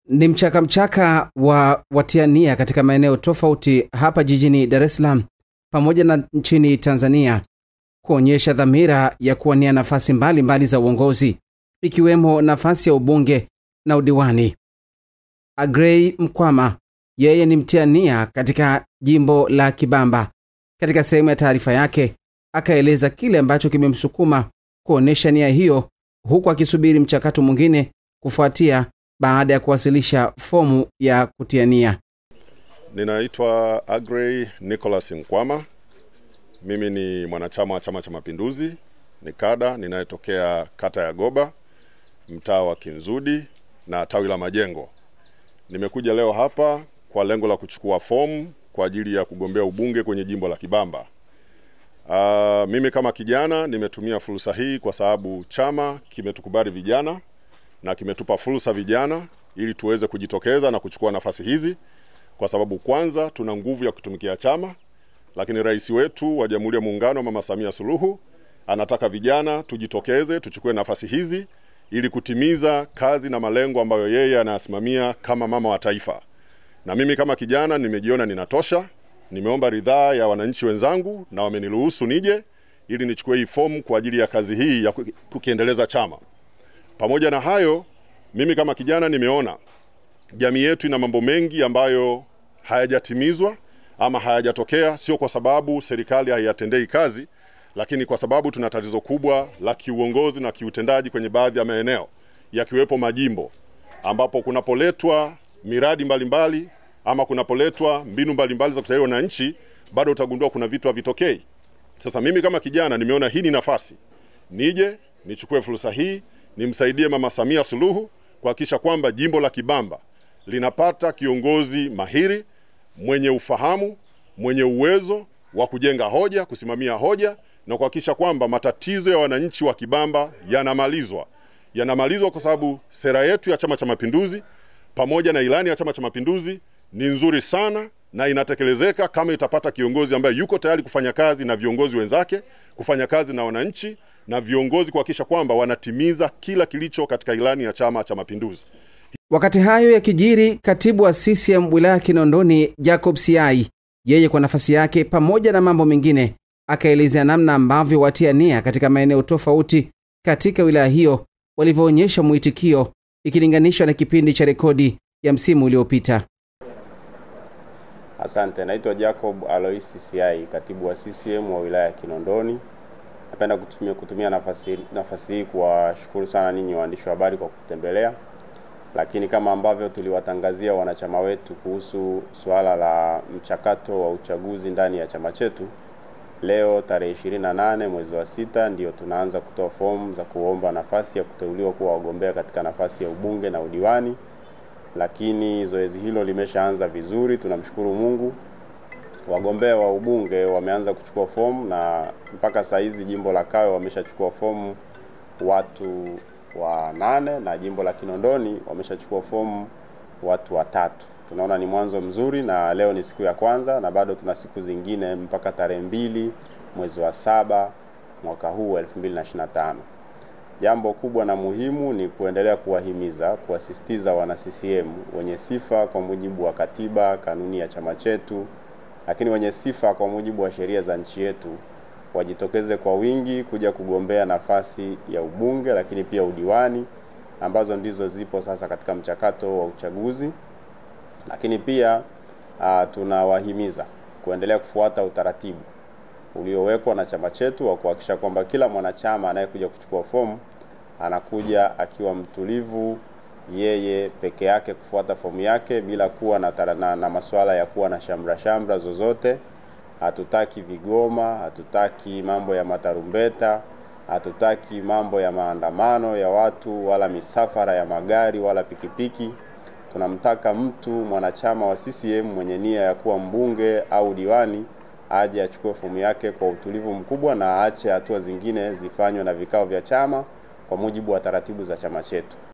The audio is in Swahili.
Ni mchaka wa watiania katika maeneo tofauti hapa jijini Dar es Salaam pamoja na nchini Tanzania kuonyesha dhamira ya kuwania nafasi mbalimbali za uongozi ikiwemo nafasi ya ubunge na udiwani. Agrey Mkwama yeye ni mtiania katika jimbo la Kibamba. Katika sehemu ya taarifa yake akaeleza kile ambacho kimemsukuma kuonesha nia hiyo huku akisubiri mchakato mwingine kufuatia baada ya kuwasilisha fomu ya kutiania. Ninaitwa Agrey Nicholas Mkwama. Mimi ni mwanachama wa Chama cha Mapinduzi, ni kada ninayetokea kata ya Goba, mtaa wa Kinzudi na tawi la Majengo. Nimekuja leo hapa kwa lengo la kuchukua fomu kwa ajili ya kugombea ubunge kwenye jimbo la Kibamba. Mimi kama kijana nimetumia fursa hii kwa sababu chama kimetukubali vijana na kimetupa fursa vijana ili tuweze kujitokeza na kuchukua nafasi hizi, kwa sababu kwanza tuna nguvu ya kutumikia chama, lakini rais wetu wa Jamhuri ya Muungano Mama Samia Suluhu anataka vijana tujitokeze tuchukue nafasi hizi ili kutimiza kazi na malengo ambayo yeye anasimamia kama mama wa taifa. Na mimi kama kijana nimejiona ninatosha, nimeomba ridhaa ya wananchi wenzangu na wameniruhusu nije ili nichukue hii fomu kwa ajili ya kazi hii ya kukiendeleza chama. Pamoja na hayo, mimi kama kijana nimeona jamii yetu ina mambo mengi ambayo hayajatimizwa ama hayajatokea, sio kwa sababu serikali haiyatendei kazi, lakini kwa sababu tuna tatizo kubwa la kiuongozi na kiutendaji kwenye baadhi ya maeneo, yakiwepo majimbo ambapo kunapoletwa miradi mbalimbali ama kunapoletwa mbinu mbalimbali za kusaidia wananchi, bado utagundua kuna vitu havitokei. Sasa mimi kama kijana nimeona hii ni nafasi nije nichukue fursa hii, nimsaidie Mama Samia Suluhu kuhakikisha kwamba jimbo la Kibamba linapata kiongozi mahiri, mwenye ufahamu, mwenye uwezo wa kujenga hoja, kusimamia hoja na kuhakikisha kwamba matatizo ya wananchi wa Kibamba yanamalizwa. Yanamalizwa kwa sababu sera yetu ya Chama cha Mapinduzi pamoja na ilani ya Chama cha Mapinduzi ni nzuri sana na inatekelezeka kama itapata kiongozi ambaye yuko tayari kufanya kazi na viongozi wenzake, kufanya kazi na wananchi na viongozi kuhakikisha kwamba wanatimiza kila kilicho katika ilani ya Chama cha Mapinduzi. Wakati hayo yakijiri, katibu wa CCM wilaya Kinondoni Jacob Siai yeye kwa nafasi yake pamoja na mambo mengine akaelezea namna ambavyo watiania katika maeneo tofauti katika wilaya hiyo walivyoonyesha mwitikio ikilinganishwa na kipindi cha rekodi ya msimu uliopita. Asante, naitwa Jacob Aloisi Siai, katibu wa CCM wa wilaya Kinondoni. Napenda kutumia nafasi hii kuwashukuru sana ninyi waandishi wa habari kwa kutembelea. Lakini kama ambavyo tuliwatangazia wanachama wetu kuhusu suala la mchakato wa uchaguzi ndani ya chama chetu, leo tarehe 28 mwezi wa 6 ndio tunaanza kutoa fomu za kuomba nafasi ya kuteuliwa kuwa wagombea katika nafasi ya ubunge na udiwani. Lakini zoezi hilo limeshaanza vizuri, tunamshukuru Mungu. Wagombea wa ubunge wameanza kuchukua fomu na mpaka saa hizi jimbo la Kawe wameshachukua fomu watu wa 8 na jimbo la Kinondoni wameshachukua fomu watu 3. Tunaona ni mwanzo mzuri na leo ni siku ya kwanza na bado tuna siku zingine mpaka tarehe 2 mwezi wa 7 mwaka huu 2025. Jambo kubwa na muhimu ni kuendelea kuwahimiza, kuwasisitiza wana CCM wenye sifa kwa mujibu wa katiba, kanuni ya chama chetu, lakini wenye sifa kwa mujibu wa sheria za nchi yetu wajitokeze kwa wingi kuja kugombea nafasi ya ubunge lakini pia udiwani ambazo ndizo zipo sasa katika mchakato wa uchaguzi. Lakini pia tunawahimiza kuendelea kufuata utaratibu uliowekwa na chama chetu wa kuhakikisha kwamba kila mwanachama anayekuja kuchukua fomu anakuja akiwa mtulivu yeye peke yake kufuata fomu yake bila kuwa na masuala ya kuwa na shamra zozote. Hatutaki vigoma, hatutaki mambo ya matarumbeta, hatutaki mambo ya maandamano ya watu wala misafara ya magari wala pikipiki. Tunamtaka mtu mwanachama wa CCM mwenye nia ya kuwa mbunge au diwani aje achukue fomu yake kwa utulivu mkubwa na aache hatua zingine zifanywe na vikao vya chama kwa mujibu wa taratibu za chama chetu.